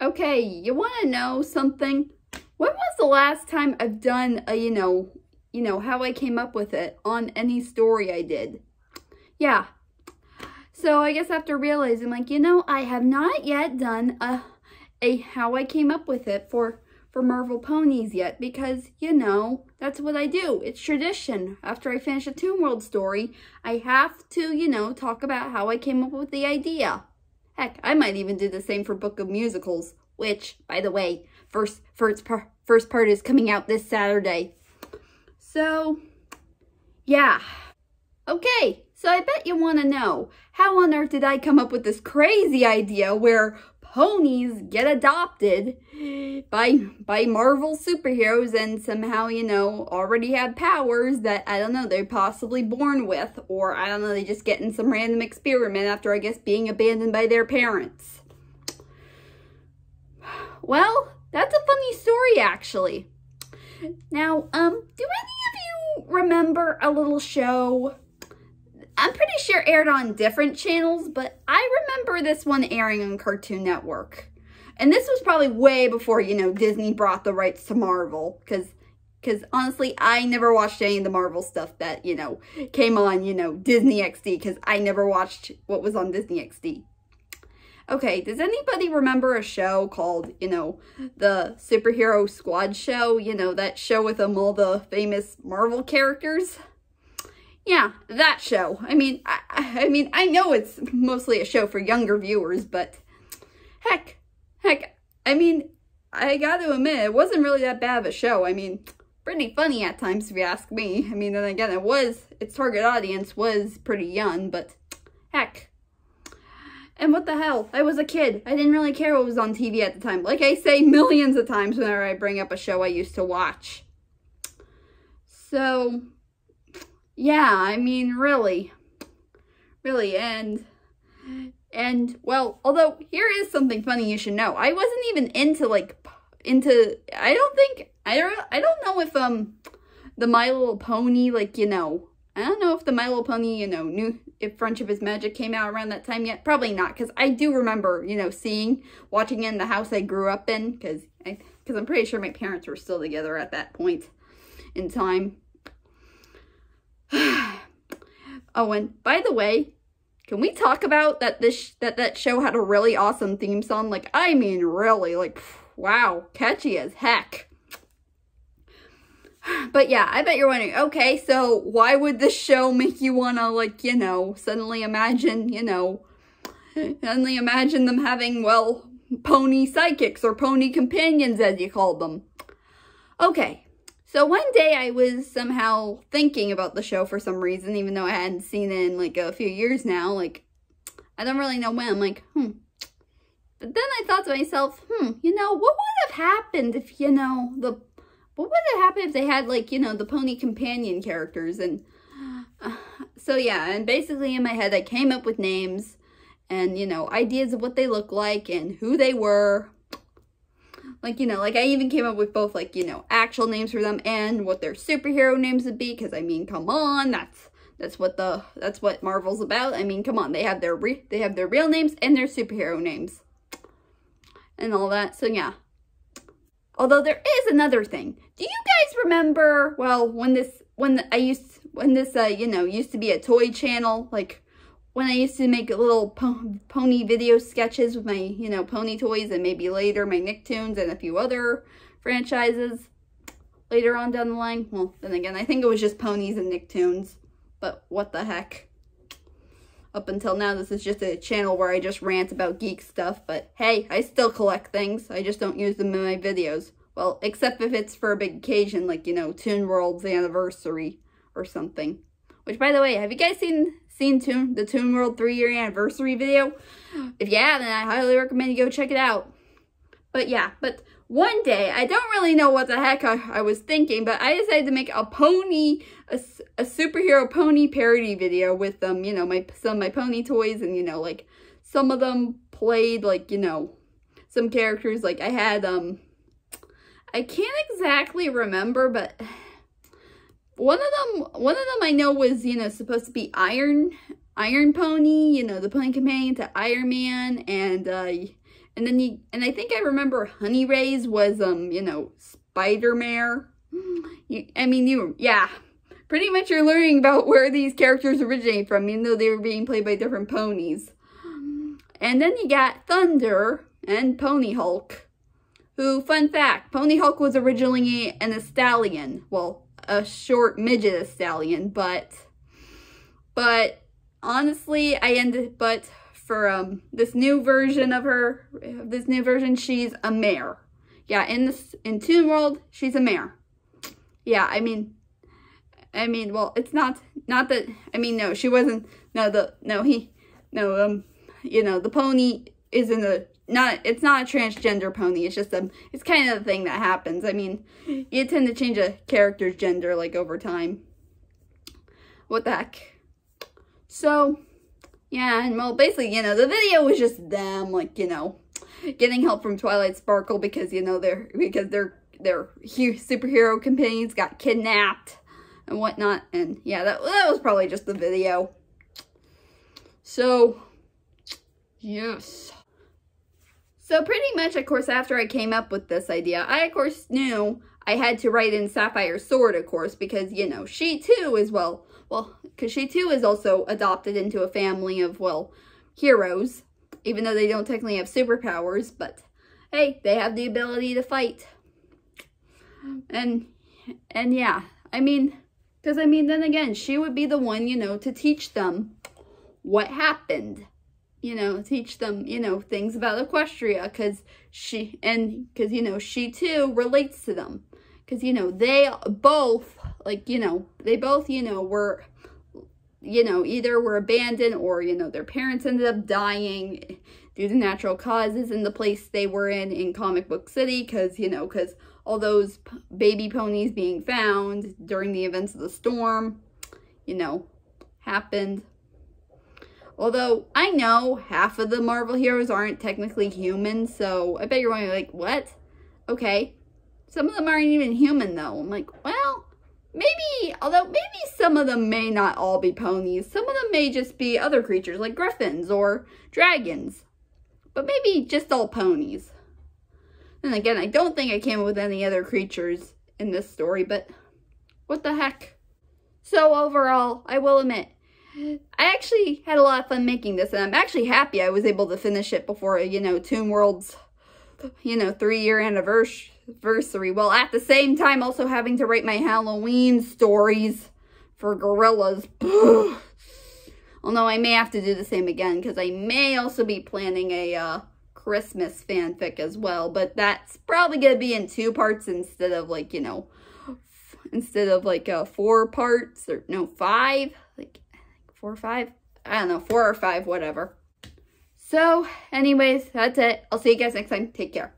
Okay, you want to know something? When was the last time I've done a, how I came up with it on any story I did? Yeah. So I guess after realizing, like, I have not yet done a how I came up with it for Marvel Ponies yet, because, that's what I do. It's tradition. After I finish a Toon World story, I have to, talk about how I came up with the idea. Heck, I might even do the same for Book of Musicals, which, by the way, first part is coming out this Saturday. So, yeah. Okay, so I bet you want to know, how on earth did I come up with this crazy idea where ponies get adopted by Marvel superheroes and somehow, already have powers that, I don't know, they're possibly born with, or I don't know, they just get in some random experiment after, I guess, being abandoned by their parents. Well, that's a funny story, actually. Now, do any of you remember a little show? I'm pretty sure aired on different channels, but I remember this one airing on Cartoon Network. And this was probably way before, Disney brought the rights to Marvel. Because honestly, I never watched any of the Marvel stuff that, came on, Disney XD. Because I never watched what was on Disney XD. Okay, does anybody remember a show called, the Superhero Squad Show? That show with all the famous Marvel characters? Yeah, that show. I mean, I know it's mostly a show for younger viewers, but heck, I mean, I gotta admit, it wasn't really that bad of a show. I mean, pretty funny at times, if you ask me. I mean, then again, its target audience was pretty young, but heck. And what the hell? I was a kid. I didn't really care what was on TV at the time. Like I say millions of times whenever I bring up a show I used to watch. So, yeah, I mean, really, and well, although here is something funny you should know. I wasn't even I don't know if, the My Little Pony, I don't know if the My Little Pony, knew if Friendship is Magic came out around that time yet. Probably not, because I do remember, watching it in the house I grew up in, because I'm pretty sure my parents were still together at that point in time. Oh, and by the way, can we talk about that that show had a really awesome theme song? Like, I mean, really, wow, catchy as heck. But yeah, I bet you're wondering, okay, so why would this show make you want to, suddenly imagine them having, well, pony sidekicks or pony companions, as you called them? Okay. So one day I was somehow thinking about the show for some reason, even though I hadn't seen it in a few years now. I don't really know when. I'm like, But then I thought to myself, what would have happened if, what would have happened if they had the pony companion characters? And so yeah, and basically in my head I came up with names and, ideas of what they look like and who they were. I even came up with both, actual names for them and what their superhero names would be. Because, I mean, come on, that's what Marvel's about. I mean, come on, they have their real names and their superhero names. And all that, so yeah. Although there is another thing. Do you guys remember, well, when this used to be a toy channel, when I used to make little pony video sketches with my, pony toys, and maybe later my Nicktoons and a few other franchises later on down the line. Well, then again, I think it was just ponies and Nicktoons, but what the heck. Up until now, this is just a channel where I just rant about geek stuff, but hey, I still collect things. I just don't use them in my videos. Well, except if it's for a big occasion, Toon World's anniversary or something. Which, by the way, have you guys seen the Toon World 3-year anniversary video? If you haven't, I highly recommend you go check it out. But yeah, one day, I don't really know what the heck I was thinking, but I decided to make a superhero pony parody video with some of my pony toys, and some of them played some characters. I had I can't exactly remember, but one of them I know was, supposed to be Iron Pony, the pony companion to Iron Man, and and I think I remember Honey Rays was, you know, Spider-Mare. Yeah. Pretty much you're learning about where these characters originate from, even though they were being played by different ponies. And then you got Thunder and Pony Hulk, who, fun fact, Pony Hulk was originally a stallion. Well, a short midget stallion, but honestly, for this new version of her, she's a mare. Yeah, in Toon World, she's a mare. Yeah, I mean, well, it's not that, no, she wasn't, you know, the pony isn't it's not a transgender pony. It's just it's kind of the thing that happens. I mean, you tend to change a character's gender, like, over time. What the heck? So, yeah, and well, basically, you know, the video was just them, like, you know, getting help from Twilight Sparkle because, you know, their superhero companions got kidnapped and whatnot. And yeah, that was probably just the video. So, yes. So pretty much, of course, after I came up with this idea, I, of course, knew I had to write in Sapphire Sword, of course, because, you know, she too is, because she too is also adopted into a family of, well, heroes, even though they don't technically have superpowers, but hey, they have the ability to fight. And yeah, because then again, she would be the one, you know, to teach them what happened. You know, teach them, you know, things about Equestria, because you know, she too relates to them. Because, you know, they both, like, you know, were, you know, either were abandoned or, you know, their parents ended up dying due to natural causes in the place they were in Comic Book City. Because, you know, all those baby ponies being found during the events of the storm, you know, happened. Although, I know half of the Marvel heroes aren't technically human, so I bet you're wondering, like, what? Okay. Some of them aren't even human, though. I'm like, well, maybe some of them may not all be ponies. Some of them may just be other creatures, like griffins or dragons. But maybe just all ponies. And again, I don't think I came up with any other creatures in this story, but what the heck? So overall, I will admit, I actually had a lot of fun making this, and I'm actually happy I was able to finish it before, you know, Toon World's, you know, 3-year anniversary. Well, at the same time, also having to write my Halloween stories for Gorillas. Although I may have to do the same again, because I may also be planning a Christmas fanfic as well, but that's probably going to be in 2 parts instead of, like, you know, 4 parts, or no, 5, like, 4 or 5? I don't know, 4 or 5, whatever. So, anyways, that's it. I'll see you guys next time. Take care.